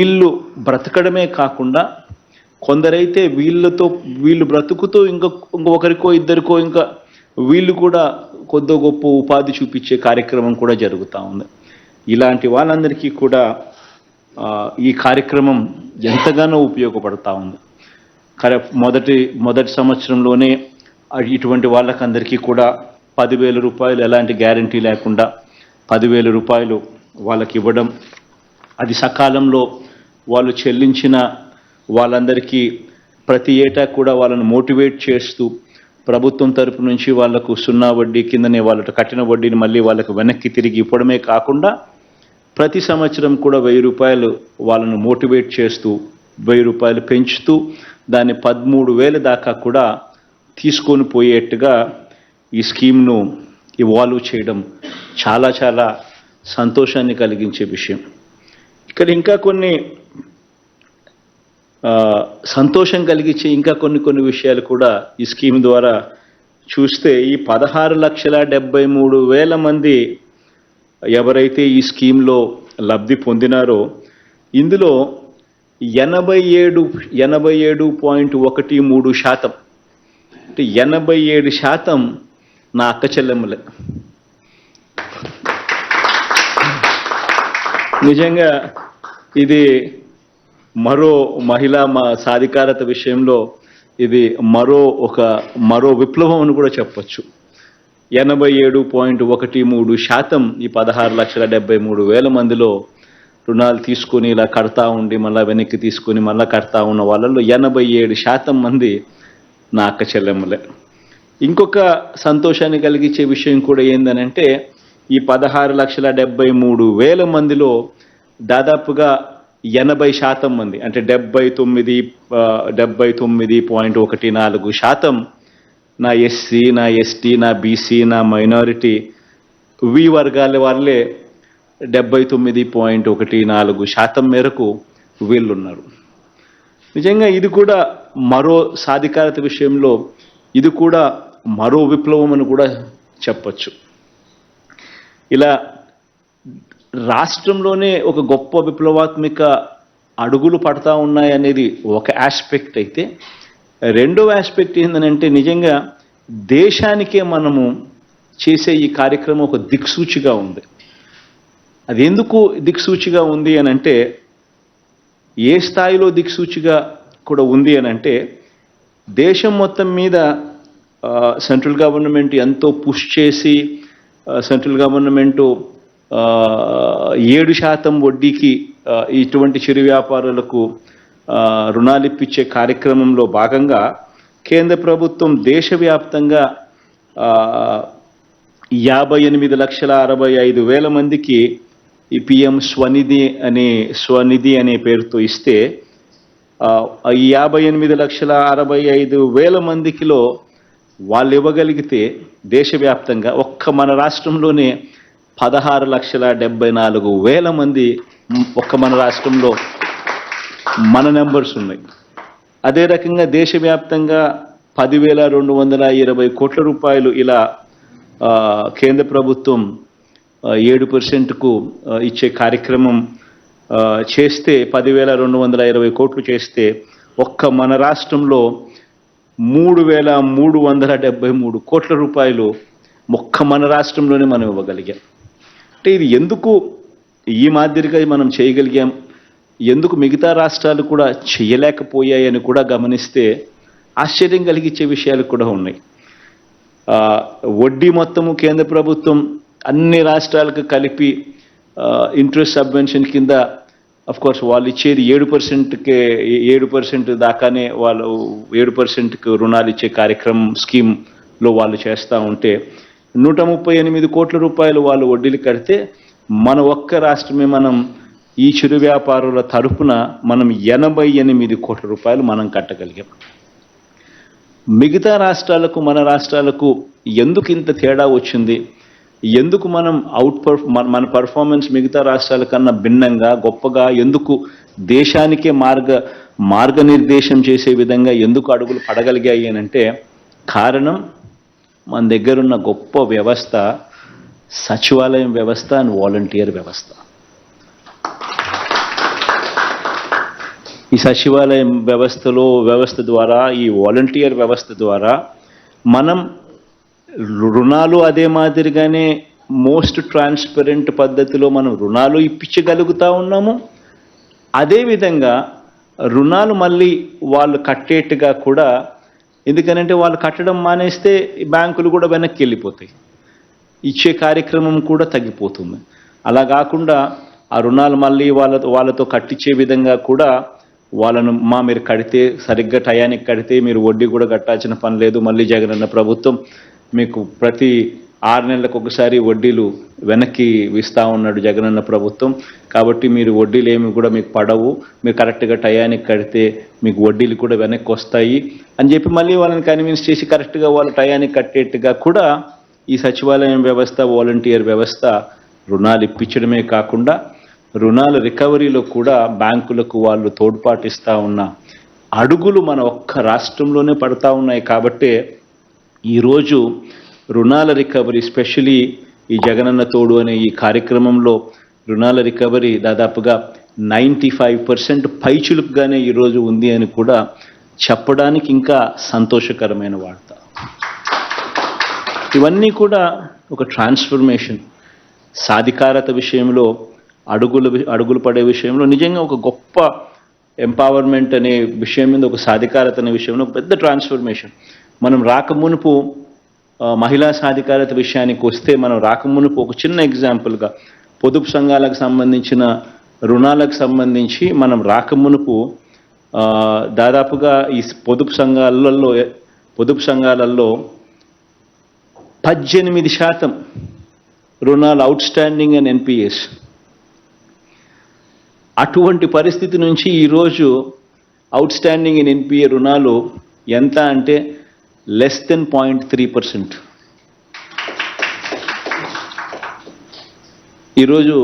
వీళ్ళు బ్రతకడమే కాకుండా కొందరైతే వీళ్ళు బ్రతుకుతూ ఇంకొకరికో ఇద్దరికో ఇంకా వీళ్ళు కూడా కొద్ది గొప్ప ఉపాధి చూపించే కార్యక్రమం కూడా జరుగుతూ ఉంది. ఇలాంటి వాళ్ళందరికీ కూడా ఈ కార్యక్రమం ఎంతగానో ఉపయోగపడతా ఉంది. మొదటి సంవత్సరంలోనే ఇటువంటి వాళ్ళకందరికీ కూడా 10,000 రూపాయలు ఎలాంటి గ్యారంటీ లేకుండా 10,000 రూపాయలు వాళ్ళకి ఇవ్వడం, అది సకాలంలో వాళ్ళు చెల్లించిన వాళ్ళందరికీ ప్రతి ఏటా కూడా వాళ్ళను మోటివేట్ చేస్తూ ప్రభుత్వం తరపు నుంచి వాళ్లకు 0 వడ్డీ కిందనే వాళ్ళ కట్టిన వడ్డీని మళ్ళీ వాళ్ళకు వెనక్కి తిరిగి ఇవ్వడమే కాకుండా ప్రతి సంవత్సరం కూడా 1,000 రూపాయలు వాళ్ళను మోటివేట్ చేస్తూ 1,000 రూపాయలు పెంచుతూ దాన్ని 13,000 దాకా కూడా తీసుకొని పోయేట్టుగా ఈ స్కీమ్ను ఇవాల్వ్ చేయడం చాలా చాలా సంతోషాన్ని కలిగించే విషయం. ఇక్కడ ఇంకా కొన్ని సంతోషం కలిగించే ఇంకా కొన్ని విషయాలు కూడా ఈ స్కీమ్ ద్వారా చూస్తే, ఈ 16,73,000 మంది ఎవరైతే ఈ స్కీమ్లో లబ్ధి పొందినారో ఇందులో 87.13% అంటే 87% నా అక్క చెల్లెమ్మలే. నిజంగా ఇది మరో మహిళా సాధికారత విషయంలో ఇది మరో విప్లవం అని కూడా చెప్పచ్చు. 87.13% ఈ 16,73,000 మందిలో రుణాలు తీసుకొని ఇలా కడతా ఉండి మళ్ళీ వెనక్కి తీసుకొని మళ్ళీ కడతా ఉన్న వాళ్ళలో 87% మంది నా అక్క చెల్లెమ్మలే. ఇంకొక సంతోషాన్ని కలిగించే విషయం కూడా ఏందనంటే, ఈ 16,73,000 మందిలో దాదాపుగా 80% మంది అంటే 79.14% నా ఎస్సీ, నా ఎస్టీ, నా బీసీ, నా మైనారిటీ వి వర్గాల వాళ్ళే 79.14% మేరకు వీళ్ళున్నారు. నిజంగా ఇది కూడా మరో సాధికారత విషయంలో ఇది కూడా మరో విప్లవం అని కూడా చెప్పచ్చు. ఇలా రాష్ట్రంలోనే ఒక గొప్ప విప్లవాత్మక అడుగులు పడతా ఉన్నాయనేది ఒక ఆస్పెక్ట్ అయితే, రెండవ ఆస్పెక్ట్ ఏంటంటే నిజంగా దేశానికే మనము చేసే ఈ కార్యక్రమం ఒక దిక్సూచిగా ఉంది. అది ఎందుకు దిక్సూచిగా ఉంది అని అంటే, ఏ స్థాయిలో దిక్సూచిగా కూడా ఉంది అని అంటే, దేశం మొత్తం మీద సెంట్రల్ గవర్నమెంట్ ఎంతో పుష్ చేసి సెంట్రల్ గవర్నమెంటు 7% వడ్డీకి ఇటువంటి చిరు వ్యాపారులకు రుణాలు ఇప్పించే కార్యక్రమంలో భాగంగా కేంద్ర ప్రభుత్వం దేశవ్యాప్తంగా 58,65,000 మందికి ఈ PM స్వనిధి అనే పేరుతో ఇస్తే, ఈ 58,65,000 మందికిలో వాళ్ళు ఇవ్వగలిగితే దేశవ్యాప్తంగా ఒక్క మన రాష్ట్రంలోనే 16,74,000 మంది ఒక్క మన రాష్ట్రంలో మన నెంబర్స్ ఉన్నాయి. అదే రకంగా దేశవ్యాప్తంగా 10,220 కోట్ల రూపాయలు ఇలా కేంద్ర ప్రభుత్వం 7%కు ఇచ్చే కార్యక్రమం చేస్తే, 10,220 కోట్లు చేస్తే ఒక్క మన రాష్ట్రంలో 3,373 కోట్ల రూపాయలు ఒక్క మన రాష్ట్రంలోనే మనం ఇవ్వగలిగాం. అంటే ఇది ఎందుకు ఈ మాదిరిగా మనం చేయగలిగాం, ఎందుకు మిగతా రాష్ట్రాలు కూడా చేయలేకపోయాయని కూడా గమనిస్తే ఆశ్చర్యం కలిగించే విషయాలు కూడా ఉన్నాయి. వడ్డీ మొత్తము కేంద్ర ప్రభుత్వం అన్ని రాష్ట్రాలకు కలిపి ఇంట్రెస్ట్ సబ్వెన్షన్ కింద కోర్స్ వాళ్ళు ఇచ్చేది 7% దాకానే వాళ్ళు 7%కు రుణాలు ఇచ్చే కార్యక్రమం స్కీమ్లో వాళ్ళు చేస్తూ ఉంటే 138 కోట్ల రూపాయలు వాళ్ళు వడ్డీలు కడితే మన ఒక్క రాష్ట్రమే మనం ఈ చిరు వ్యాపారుల తరపున మనం 88 కోట్ల రూపాయలు మనం కట్టగలిగాం. మిగతా రాష్ట్రాలకు మన రాష్ట్రాలకు ఎందుకు ఇంత తేడా వచ్చింది, ఎందుకు మనం మన పర్ఫార్మెన్స్ మిగతా రాష్ట్రాల కన్నా భిన్నంగా గొప్పగా ఎందుకు దేశానికే మార్గనిర్దేశం చేసే విధంగా ఎందుకు అడుగులు పడగలిగాయి అని అంటే, కారణం మన దగ్గరున్న గొప్ప వ్యవస్థ సచివాలయం వ్యవస్థ అండ్ వాలంటీర్ వ్యవస్థ. ఈ సచివాలయం వ్యవస్థ ద్వారా, ఈ వాలంటీర్ వ్యవస్థ ద్వారా మనం రుణాలు అదే మాదిరిగానే మోస్ట్ ట్రాన్స్పరెంట్ పద్ధతిలో మనం రుణాలు ఇప్పించగలుగుతా ఉన్నాము. అదేవిధంగా రుణాలు మళ్ళీ వాళ్ళు కట్టేట్టుగా కూడా, ఎందుకనంటే వాళ్ళు కట్టడం మానేస్తే బ్యాంకులు కూడా వెనక్కి వెళ్ళిపోతాయి, ఇచ్చే కార్యక్రమం కూడా తగ్గిపోతుంది. అలా కాకుండా ఆ రుణాలు మళ్ళీ వాళ్ళతో కట్టించే విధంగా కూడా వాళ్ళను మీరు కడితే సరిగ్గా టయానికి కడితే మీరు వడ్డీ కూడా కట్టాల్సిన పని లేదు. మళ్ళీ జగనన్న ప్రభుత్వం మీకు ప్రతి 6 నెలలకు ఒకసారి వడ్డీలు వెనక్కి ఇస్తూ ఉన్నాడు జగనన్న ప్రభుత్వం. కాబట్టి మీరు వడ్డీలు ఏమి కూడా మీకు పడవు, మీరు కరెక్ట్గా టయానికి కడితే మీకు వడ్డీలు కూడా వెనక్కి వస్తాయి అని చెప్పి మళ్ళీ వాళ్ళని కన్విన్స్ చేసి కరెక్ట్గా వాళ్ళు టయానికి కట్టేట్టుగా కూడా ఈ సచివాలయం వ్యవస్థ, వాలంటీర్ వ్యవస్థ రుణాలు ఇప్పించడమే కాకుండా రుణాల రికవరీలో కూడా బ్యాంకులకు వాళ్ళు తోడ్పాటిస్తూ ఉన్న అడుగులు మన ఒక్క రాష్ట్రంలోనే పడతా ఉన్నాయి. కాబట్టే ఈరోజు రుణాల రికవరీ, స్పెషలీ ఈ జగనన్న తోడు అనే ఈ కార్యక్రమంలో రుణాల రికవరీ దాదాపుగా 95% పైచులుకుగానే ఈరోజు ఉంది అని కూడా చెప్పడానికి ఇంకా సంతోషకరమైన వార్త. ఇవన్నీ కూడా ఒక ట్రాన్స్ఫర్మేషన్, సాధికారత విషయంలో అడుగులు పడే విషయంలో నిజంగా ఒక గొప్ప ఎంపవర్మెంట్ అనే విషయం మీద, ఒక సాధికారత అనే విషయంలో ఒక పెద్ద ట్రాన్స్ఫర్మేషన్. మనం రాకమునుపు మహిళా సాధికారత విషయానికి వస్తే, మనం రాకమునుపు ఒక చిన్న ఎగ్జాంపుల్గా పొదుపు సంఘాలకు సంబంధించిన రుణాలకు సంబంధించి మనం రాకమునుపు దాదాపుగా ఈ పొదుపు సంఘాలలో 18% రుణాలు అవుట్ స్టాండింగ్ అండ్ ఎన్పిఎస్. అటువంటి పరిస్థితి నుంచి ఈరోజు అవుట్ స్టాండింగ్ అండ్ ఎన్పిఏ రుణాలు ఎంత అంటే less than 0.3%. ఈరోజు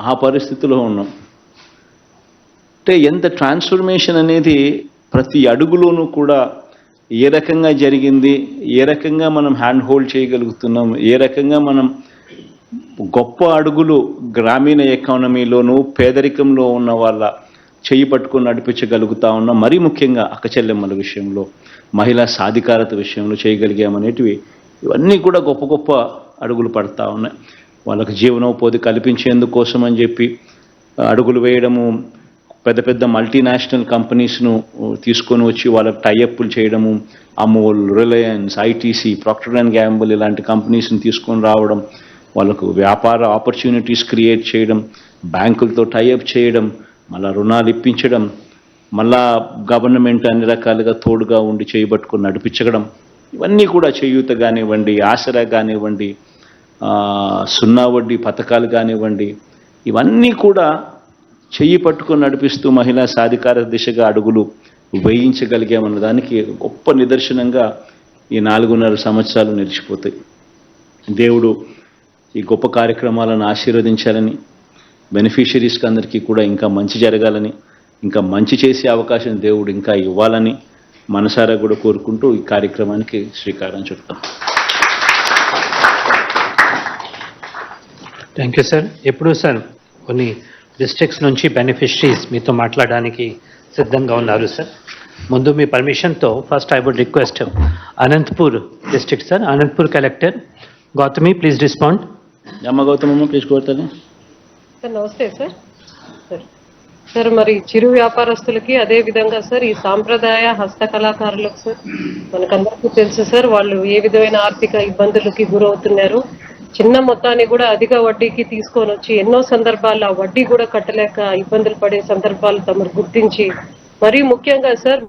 ఆ పరిస్థితిలో ఉన్నాం. అంటే ఎంత ట్రాన్స్ఫర్మేషన్ అనేది ప్రతి అడుగులోనూ కూడా ఏ రకంగా జరిగింది, ఏ రకంగా మనం హ్యాండ్ హోల్డ్ చేయగలుగుతున్నాం, ఏ రకంగా మనం గొప్ప అడుగులు గ్రామీణ ఎకానమీలోనూ పేదరికంలో ఉన్న వాళ్ళ చేయి పట్టుకొని నడిపించగలుగుతా ఉన్నాం. మరీ ముఖ్యంగా అక్కచెల్లెమ్మల విషయంలో, మహిళా సాధికారత విషయంలో చేయగలిగామనేటివి ఇవన్నీ కూడా గొప్ప గొప్ప అడుగులు పడతా ఉన్నాయి. వాళ్ళకి జీవనోపాధి కల్పించేందుకోసం అని చెప్పి అడుగులు వేయడము, పెద్ద పెద్ద మల్టీనేషనల్ కంపెనీస్ను తీసుకొని వచ్చి వాళ్ళకి టైఅప్లు చేయడము, Amul, Reliance, ITC, Procter and Gamble ఇలాంటి కంపెనీస్ని తీసుకొని రావడం, వాళ్ళకు వ్యాపార ఆపర్చునిటీస్ క్రియేట్ చేయడం, బ్యాంకులతో టైఅప్ చేయడం, మళ్ళా రుణాలు ఇప్పించడం, మళ్ళా గవర్నమెంట్ అన్ని రకాలుగా తోడుగా ఉండి చేయబట్టుకొని నడిపించడం, ఇవన్నీ కూడా చేయూత కానివ్వండి, ఆసరా కానివ్వండి, 0 వడ్డీ పథకాలు కానివ్వండి, ఇవన్నీ కూడా చెయ్యి పట్టుకొని నడిపిస్తూ మహిళా సాధికారత దిశగా అడుగులు వేయించగలిగామన్న దానికి గొప్ప నిదర్శనంగా ఈ 4.5 సంవత్సరాలు నిలిచిపోతాయి. దేవుడు ఈ గొప్ప కార్యక్రమాలను ఆశీర్వదించాలని, బెనిఫిషరీస్కి అందరికీ కూడా ఇంకా మంచి జరగాలని, ఇంకా మంచి చేసే అవకాశం దేవుడు ఇంకా ఇవ్వాలని మనసారా కూడా కోరుకుంటూ ఈ కార్యక్రమానికి శ్రీకారం చుడతాం. Thank you sir. ఎప్పుడు సార్ కొన్ని డిస్ట్రిక్ట్స్ నుంచి బెనిఫిషరీస్ మీతో మాట్లాడడానికి సిద్ధంగా ఉన్నారు సార్. ముందు మీ పర్మిషన్తో first I would request Anantapur district sir, Anantapur collector Gautami, please respond. గౌతమమ్మ ప్లీజ్ కోరుతాను సార్. నమస్తే సార్. సార్ మరి చిరు వ్యాపారస్తులకి అదే విధంగా సార్ ఈ సాంప్రదాయ హస్తకళాకారులకు సార్ మనకందరికీ తెలుసు సార్, వాళ్ళు ఏ విధమైన ఆర్థిక ఇబ్బందులకి గురవుతున్నారు. చిన్న మొత్తాన్ని కూడా అధిక వడ్డీకి తీసుకొని వచ్చి ఎన్నో సందర్భాల్లో వడ్డీ కూడా కట్టలేక ఇబ్బందులు పడే సందర్భాలు తమరు గుర్తించి, మరీ ముఖ్యంగా సార్